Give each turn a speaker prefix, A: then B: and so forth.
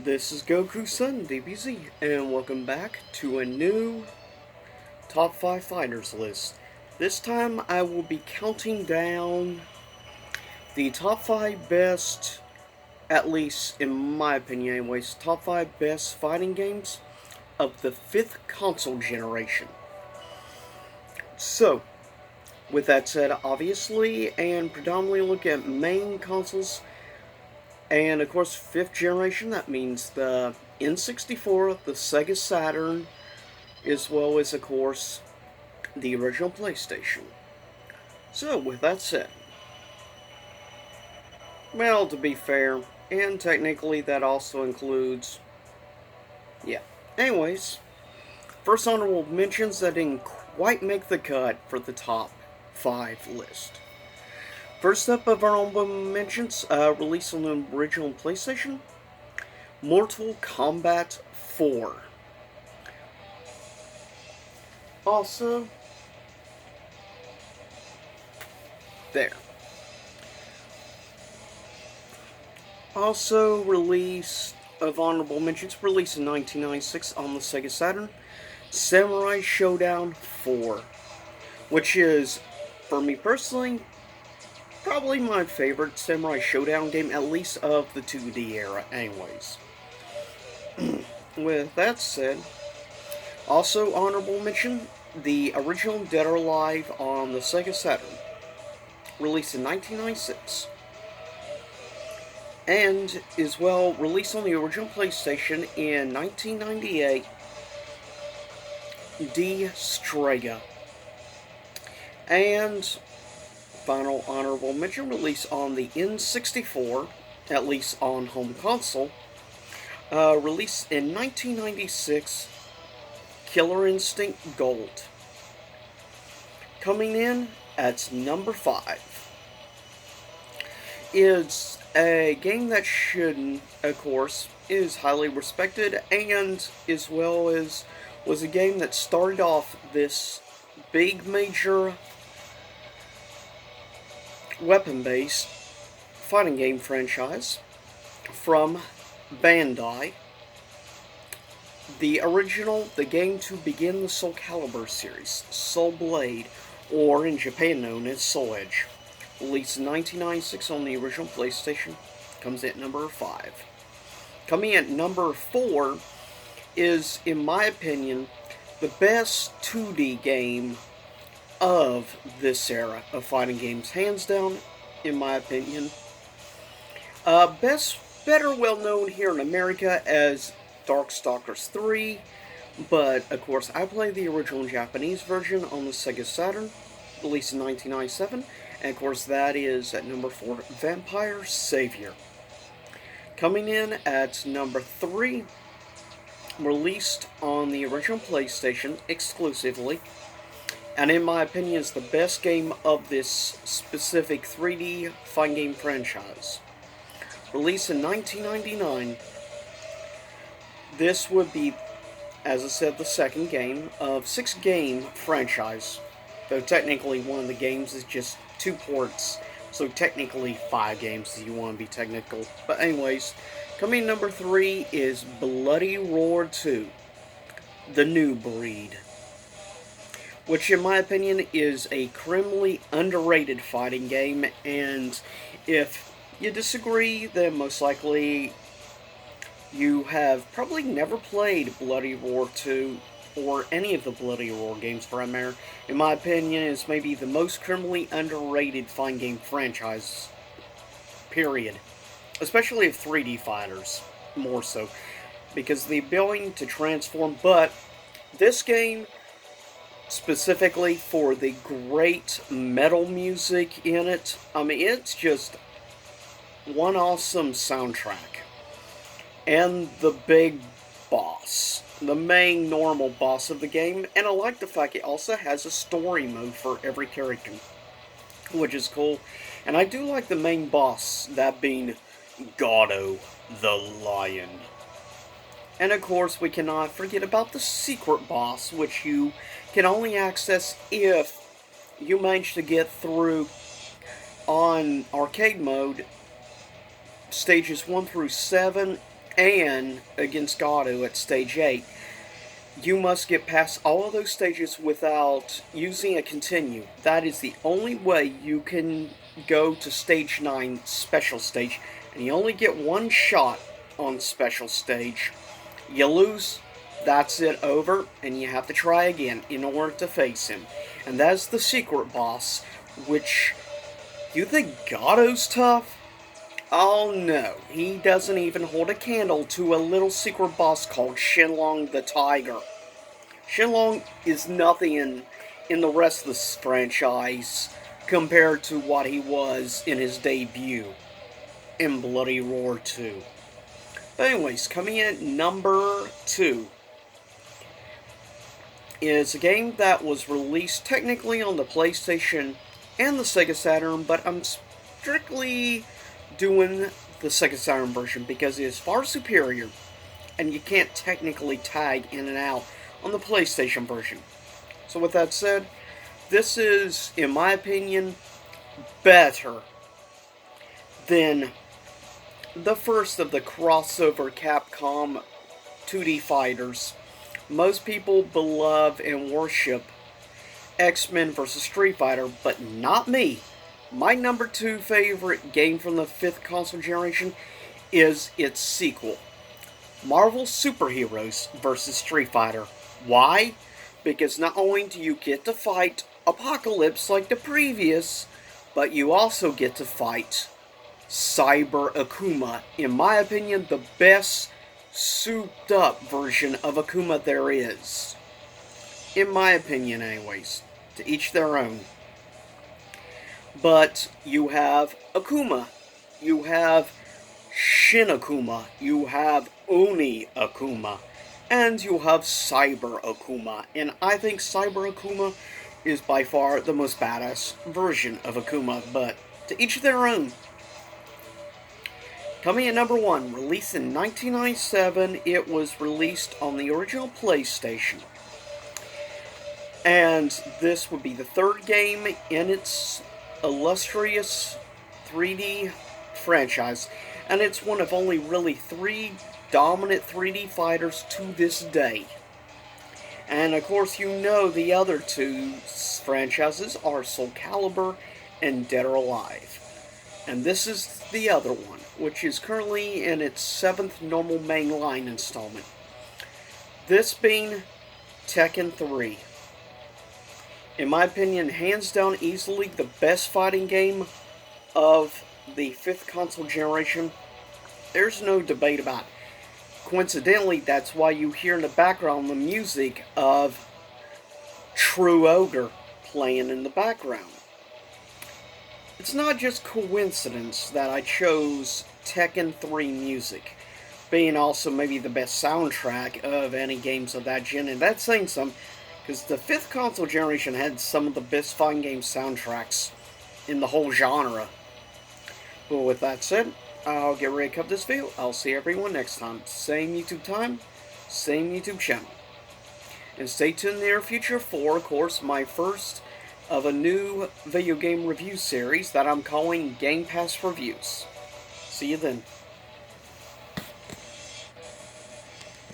A: This is Goku Sun DBZ, and welcome back to a new Top 5 Fighters list. This time I will be counting down the top 5 best, at least in my opinion anyways, top 5 best fighting games of the 5th console generation. So, with that said, obviously, and predominantly look at main consoles, and of course, 5th generation, that means the N64, the Sega Saturn, as well as, of course, the original PlayStation. So, with that said, well, to be fair, and technically that also includes, yeah. Anyways, first honorable mentions that didn't quite make the cut for the top 5 list. First up of our honorable mentions, released on the original PlayStation, Mortal Kombat 4. Also, there. Also released of honorable mentions, released in 1996 on the Sega Saturn, Samurai Showdown 4, which is, for me personally, probably my favorite Samurai Showdown game, at least of the 2D era, anyways. With that said, also honorable mention, the original Dead or Alive on the Sega Saturn, released in 1996. And as well released on the original PlayStation in 1998, D. Strega. And final honorable mention, released on the N64, at least on home console, released in 1996, Killer Instinct Gold. Coming in at number 5 is a game that should, of course, is highly respected, and as well as was a game that started off this big major weapon-based fighting game franchise from Bandai. The original, the game to begin the Soul Calibur series, Soul Blade, or in Japan known as Soul Edge. Released in 1996 on the original PlayStation, comes at number 5. Coming at number 4 is, in my opinion, the best 2D game of this era of fighting games, hands down, in my opinion. Better well known here in America as Darkstalkers 3, but of course I played the original Japanese version on the Sega Saturn, released in 1997, and of course that is at number 4, Vampire Savior. Coming in at number 3, released on the original PlayStation exclusively, and in my opinion is the best game of this specific 3D fighting game franchise. Released in 1999, this would be, as I said, the second game of 6-game franchise, though technically one of the games is just 2 ports, so technically 5 games if you want to be technical. But anyways, coming number 3 is Bloody Roar 2, The New Breed, which in my opinion is a criminally underrated fighting game, and if you disagree, then most likely you have probably never played Bloody Roar 2, or any of the Bloody Roar games for that matter. In my opinion, it's maybe the most criminally underrated fighting game franchise, period. Especially of 3D fighters, more so. Because the ability to transform, but this game, specifically for the great metal music in it, I mean, it's just one awesome soundtrack. And the big boss, the main normal boss of the game, and I like the fact it also has a story mode for every character, which is cool. And I do like the main boss, that being Gado the Lion. And of course, we cannot forget about the secret boss, which you can only access if you manage to get through on arcade mode stages 1 through 7 and against Gato at stage 8, you must get past all of those stages without using a continue. That is the only way you can go to stage 9 special stage, and you only get one shot on special stage. You lose, that's it, over, and you have to try again in order to face him. And that's the secret boss, which, you think Gato's tough? Oh no, he doesn't even hold a candle to a little secret boss called Shenlong the Tiger. Shenlong is nothing in the rest of this franchise compared to what he was in his debut in Bloody Roar 2. But anyways, coming in at number 2 is a game that was released technically on the PlayStation and the Sega Saturn, but I'm strictly doing the Sega Saturn version because it is far superior, and you can't technically tag in and out on the PlayStation version. So with that said, this is, in my opinion, better than the first of the crossover Capcom 2D fighters. Most people love and worship X-Men vs. Street Fighter, but not me. My number 2 favorite game from the 5th console generation is its sequel, Marvel Super Heroes vs. Street Fighter. Why? Because not only do you get to fight Apocalypse like the previous, but you also get to fight Cyber Akuma. In my opinion, the best souped up version of Akuma there is. In my opinion, anyways. To each their own. But you have Akuma. You have Shin Akuma. You have Oni Akuma. And you have Cyber Akuma. And I think Cyber Akuma is by far the most badass version of Akuma. But to each their own. Coming at number 1, released in 1997, it was released on the original PlayStation. And this would be the 3rd game in its illustrious 3D franchise. And it's one of only really 3 dominant 3D fighters to this day. And of course you know the other 2 franchises are Soul Calibur and Dead or Alive. And this is the other one, which is currently in its 7th normal mainline installment. This being Tekken 3. In my opinion, hands down easily the best fighting game of the 5th console generation. There's no debate about it. Coincidentally, that's why you hear in the background the music of True Ogre playing in the background. It's not just coincidence that I chose Tekken 3 music, being also maybe the best soundtrack of any games of that gen, and that's saying something, because the 5th console generation had some of the best fighting game soundtracks in the whole genre. But with that said, I'll get ready to cut this video. I'll see everyone next time. Same YouTube time, same YouTube channel. And stay tuned in the near future for, of course, my first of a new video game review series that I'm calling Game Pass Reviews. See you then.